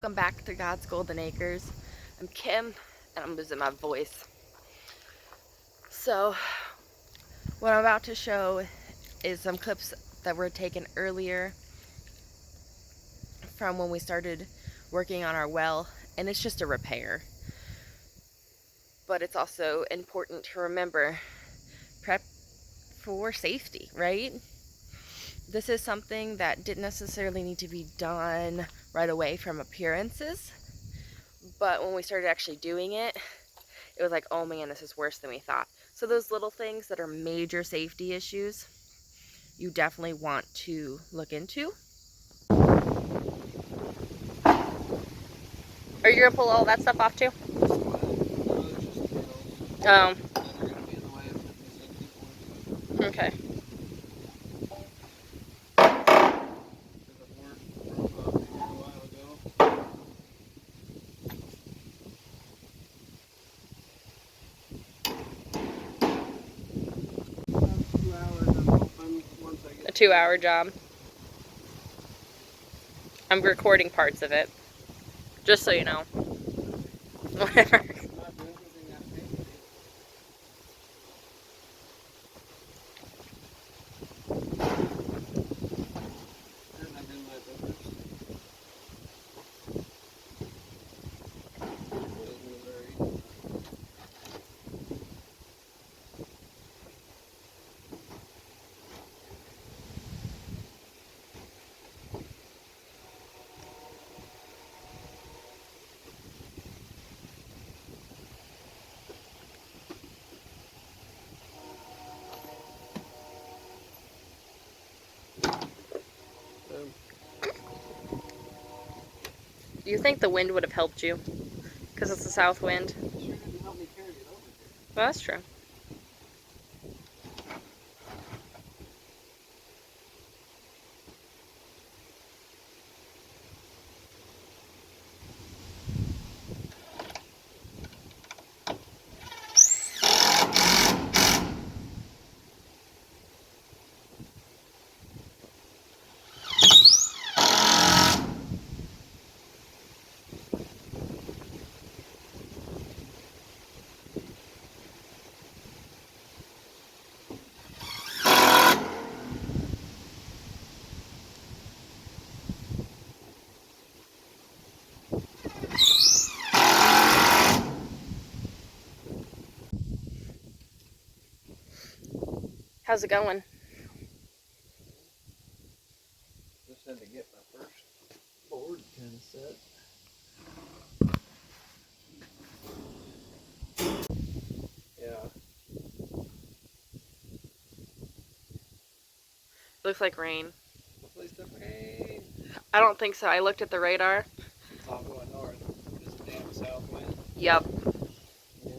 Welcome back to God's Golden Acres. I'm Kim, and I'm losing my voice. So, what I'm about to show is some clips that were taken earlier from when we started working on our well, and it's just a repair. But it's also important to remember, prep for safety, right? This is something that didn't necessarily need to be done right away from appearances, but when we started actually doing it, it was like, oh man, this is worse than we thought. So those little things that are major safety issues, you definitely want to look into. Are you gonna pull all that stuff off too? Okay. A 2-hour job. I'm recording parts of it, just so you know. Whatever. Do you think the wind would have helped you? Because it's a south wind? It sure didn't help me carry it over here. Well, that's true. How's it going? Just had to get my first board kind of set. Yeah. Looks like rain. Hopefully it's rain. I don't think so. I looked at the radar. It's all going north. Just damn south wind. Yep. Yeah.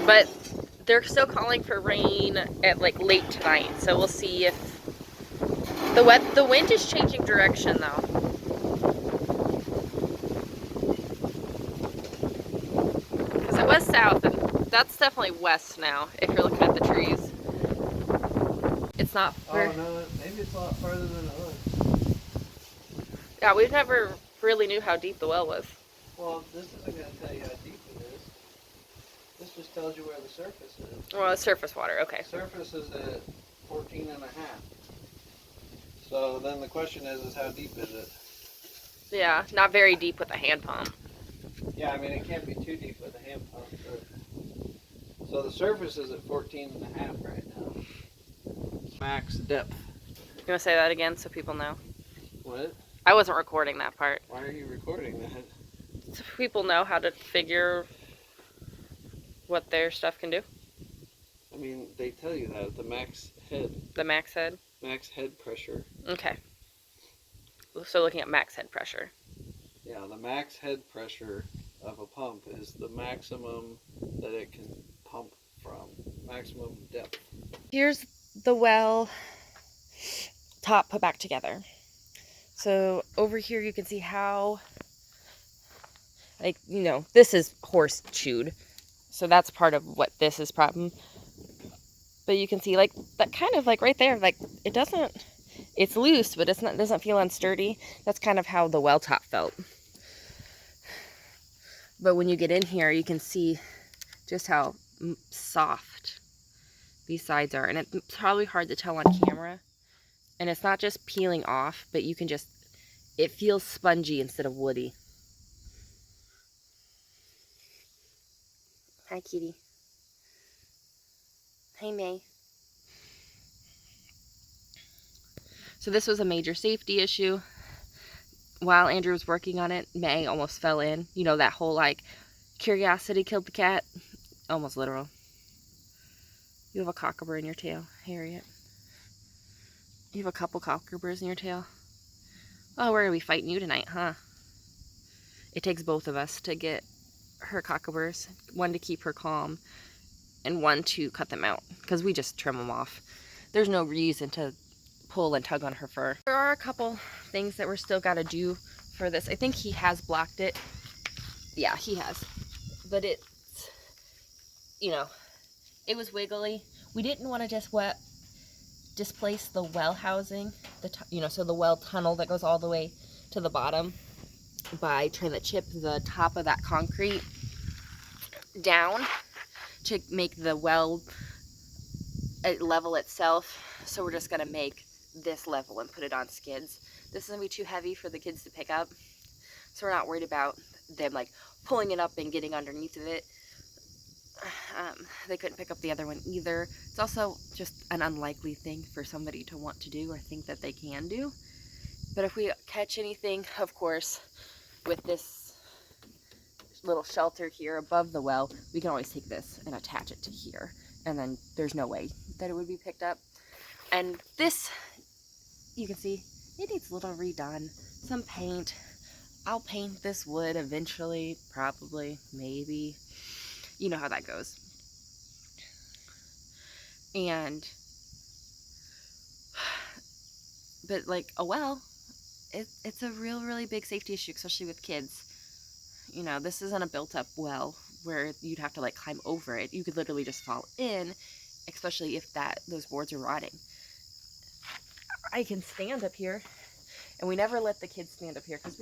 But they're still calling for rain at like late tonight, so we'll see if the wind is changing direction though. Because it was south, and that's definitely west now. If you're looking at the trees, it's not. Oh no, maybe it's a lot farther than it was. Yeah, we've never really knew how deep the well was. Well, this isn't going to tell you how deep it is. This just tells you where the surface is. Well, it's surface water. Okay. Surface is at 14 and a half. So then the question is how deep is it? Yeah, not very deep with a hand pump. Yeah, I mean, it can't be too deep with a hand pump. But... So the surface is at 14 and a half right now. Max depth. You want to say that again so people know? What? I wasn't recording that part. Why are you recording that? So people know how to figure what their stuff can do. I mean, they tell you that, the max head. The max head? Max head pressure. Okay. So looking at max head pressure. Yeah, the max head pressure of a pump is the maximum that it can pump from. Maximum depth. Here's the well top put back together. So over here you can see how, like, you know, this is horse chewed. So that's part of what this is problem. But you can see, like, that kind of, like, right there, like, it doesn't, it's loose, but it's not, doesn't feel unsturdy. That's kind of how the well top felt. But when you get in here, you can see just how soft these sides are. And it's probably hard to tell on camera. And it's not just peeling off, but you can just, it feels spongy instead of woody. Hi, kitty. Hey, May. So this was a major safety issue. While Andrew was working on it, May almost fell in. You know, that whole like, curiosity killed the cat. Almost literal. You have a cockabur in your tail, Harriet. You have a couple cockaburs in your tail. Oh, we're gonna be fighting you tonight, huh? It takes both of us to get her cockaburs. One to keep her calm, and one to cut them out, because we just trim them off. There's no reason to pull and tug on her fur. There are a couple things that we're still gotta do for this. I think he has blocked it. Yeah, he has. But it's, you know, it was wiggly. We didn't want to just displace the well housing, so the well tunnel that goes all the way to the bottom by trying to chip the top of that concrete down to make the well level itself. So we're just gonna make this level and put it on skids. This is gonna be too heavy for the kids to pick up, so we're not worried about them like pulling it up and getting underneath of it. They couldn't pick up the other one either. It's also just an unlikely thing for somebody to want to do or think that they can do. But if we catch anything, of course, with this little shelter here above the well, we can always take this and attach it to here. And then there's no way that it would be picked up. And this, you can see, it needs a little redone. Some paint. I'll paint this wood eventually, probably, maybe. You know how that goes. But like a well, it's a really big safety issue, especially with kids. You know, this isn't a built up well where you'd have to like climb over it. You could literally just fall in, especially if those boards are rotting. I can stand up here, and we never let the kids stand up here because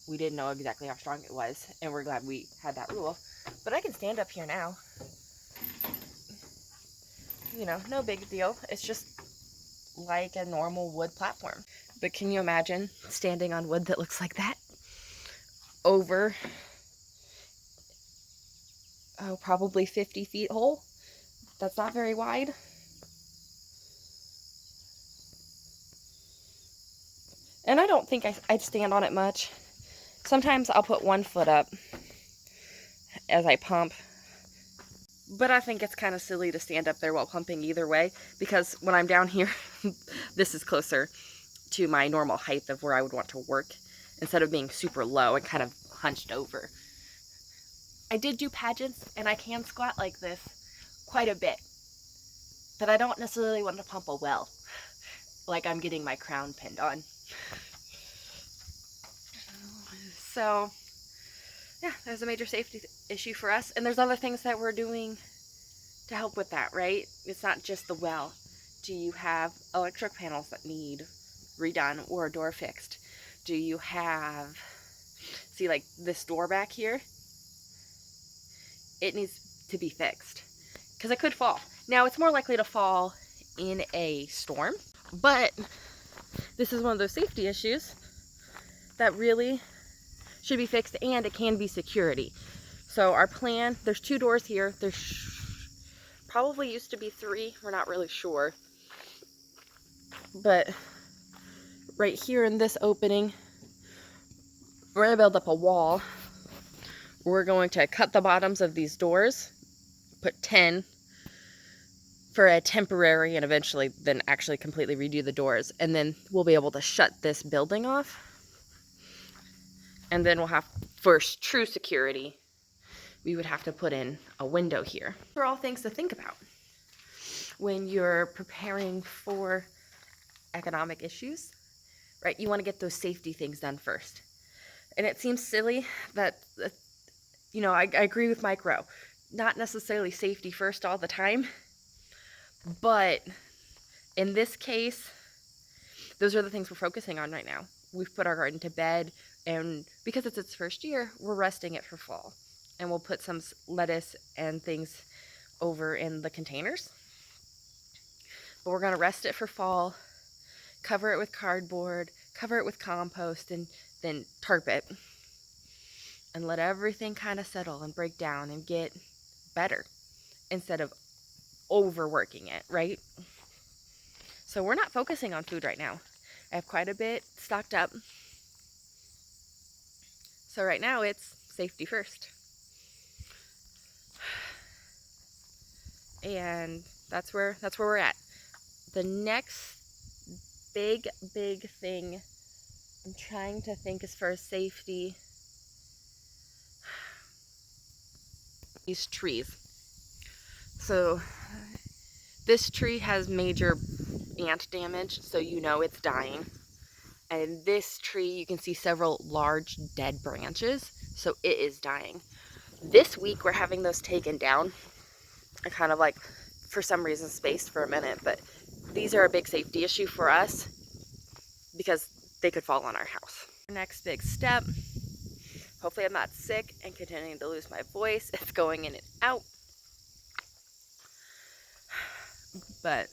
we didn't know exactly how strong it was, and we're glad we had that rule. But I can stand up here now. You know, no big deal. It's just like a normal wood platform. But can you imagine standing on wood that looks like that? Over, probably 50 feet hole. That's not very wide. And I don't think I'd stand on it much. Sometimes I'll put one foot up as I pump. But I think it's kind of silly to stand up there while pumping either way, because when I'm down here, this is closer to my normal height of where I would want to work, instead of being super low and kind of hunched over. I did do pageants, and I can squat like this quite a bit, but I don't necessarily want to pump a well, like I'm getting my crown pinned on. So, yeah, there's a major safety issue for us, and there's other things that we're doing to help with that, right? It's not just the well. Do you have electric panels that need redone or a door fixed? Do you have, see like this door back here? It needs to be fixed because it could fall. Now it's more likely to fall in a storm, but this is one of those safety issues that really should be fixed, and it can be security. So our plan, there's 2 doors here. There's probably used to be 3. We're not really sure. But right here in this opening, we're gonna build up a wall. We're going to cut the bottoms of these doors, put 10 for a temporary, and eventually then actually completely redo the doors. And then we'll be able to shut this building off. And then we'll have, for true security, we would have to put in a window here. These are all things to think about when you're preparing for economic issues, right? You want to get those safety things done first. And it seems silly that, you know, I agree with Mike Rowe. Not necessarily safety first all the time, but in this case, those are the things we're focusing on right now. We've put our garden to bed. And because it's its first year, we're resting it for fall. And we'll put some lettuce and things over in the containers. But we're going to rest it for fall, cover it with cardboard, cover it with compost, and then tarp it. And let everything kind of settle and break down and get better instead of overworking it, right? So we're not focusing on food right now. I have quite a bit stocked up. So right now it's safety first. And that's where we're at. The next big thing I'm trying to think as far as safety, these trees. So this tree has major ant damage, so you know it's dying. And this tree, you can see several large dead branches, so it is dying. This week we're having those taken down. I kind of like, for some reason, spaced for a minute, but these are a big safety issue for us because they could fall on our house. Next big step, hopefully I'm not sick and continuing to lose my voice. It's going in and out. But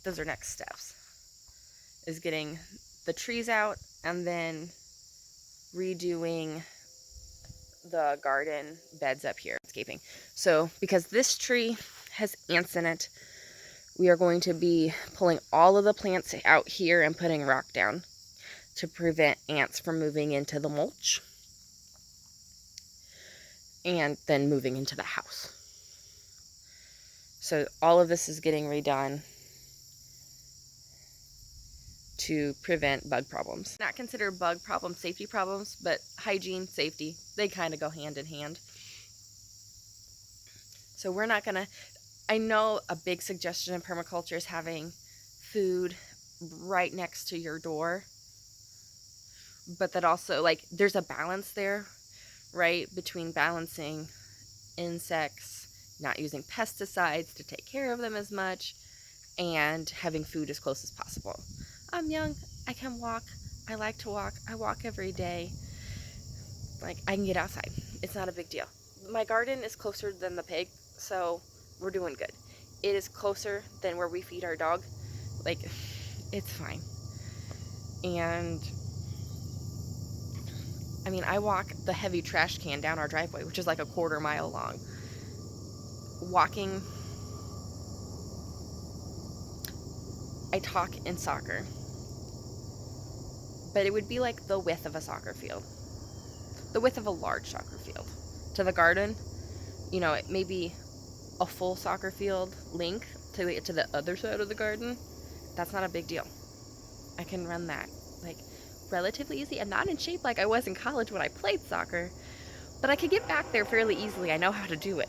those are next steps, is getting the trees out and then redoing the garden beds up here, landscaping. So because this tree has ants in it, we are going to be pulling all of the plants out here and putting rock down to prevent ants from moving into the mulch and then moving into the house. So all of this is getting redone to prevent bug problems. Not consider bug problems safety problems, but hygiene, safety, they kind of go hand in hand. So we're not gonna, I know a big suggestion in permaculture is having food right next to your door, but that also, like, there's a balance there, right, between balancing insects, not using pesticides to take care of them as much, and having food as close as possible. I'm young, I can walk, I like to walk, I walk every day. Like, I can get outside, it's not a big deal. My garden is closer than the pig, so we're doing good. It is closer than where we feed our dog. Like, it's fine. And I mean, I walk the heavy trash can down our driveway, which is like a 1/4 mile long. Walking, I talk in soccer, but it would be like the width of a soccer field, the width of a large soccer field. To the garden, you know, it may be a full soccer field length to get to the other side of the garden. That's not a big deal. I can run that, like, relatively easy. I'm not in shape like I was in college when I played soccer, but I could get back there fairly easily. I know how to do it.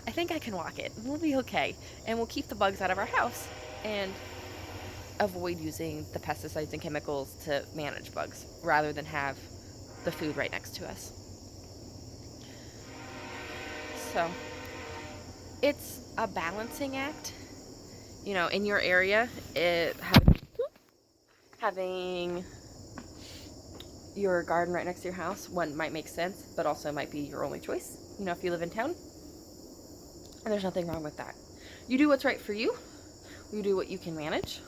I think I can walk it. We'll be okay. And we'll keep the bugs out of our house and avoid using the pesticides and chemicals to manage bugs rather than have the food right next to us. So it's a balancing act, you know, in your area. Having your garden right next to your house, one, might make sense, but also might be your only choice, you know, if you live in town. And there's nothing wrong with that. You do what's right for you. You do what you can manage.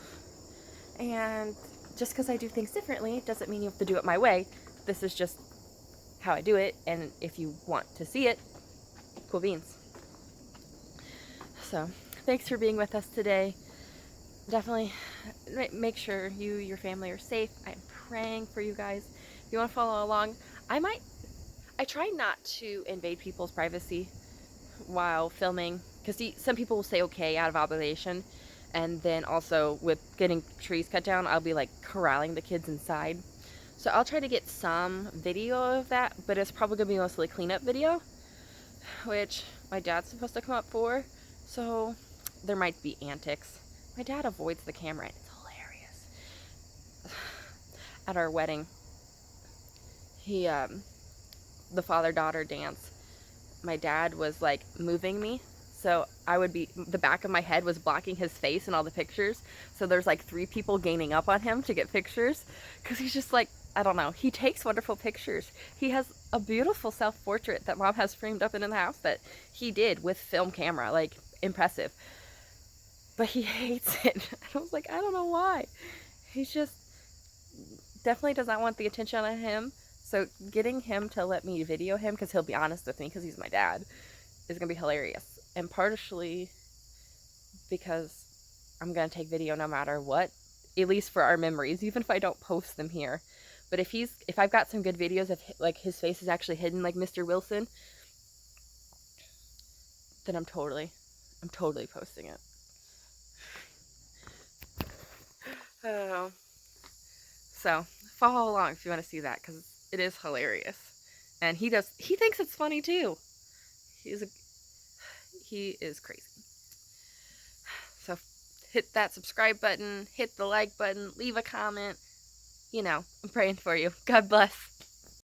And just because I do things differently doesn't mean you have to do it my way. This is just how I do it, and if you want to see it, cool beans. So thanks for being with us today. Definitely make sure your family are safe. I'm praying for you guys. If you want to follow along, I try not to invade people's privacy while filming, because some people will say okay out of obligation, and then also with getting trees cut down, I'll be like corralling the kids inside. So I'll try to get some video of that, but it's probably gonna be mostly cleanup video, which my dad's supposed to come up for, so there might be antics. My dad avoids the camera, and it's hilarious. At our wedding, the father-daughter dance, my dad was like moving me, so the back of my head was blocking his face in all the pictures, so there's like 3 people gaining up on him to get pictures, because he's just like I don't know. He takes wonderful pictures. He has a beautiful self-portrait that Mom has framed up in the house that he did with film camera. Like, impressive. But he hates it. And I was like, I don't know why. He's just definitely does not want the attention on him. So getting him to let me video him, because he'll be honest with me, because he's my dad, is going to be hilarious. And partially because I'm going to take video no matter what, at least for our memories, even if I don't post them here. But if I've got some good videos of like his face is actually hidden like Mr. Wilson, then I'm totally posting it. Oh. So follow along if you want to see that, because it is hilarious. And he thinks it's funny too. He is crazy. So hit that subscribe button, hit the like button, leave a comment. You know, I'm praying for you. God bless.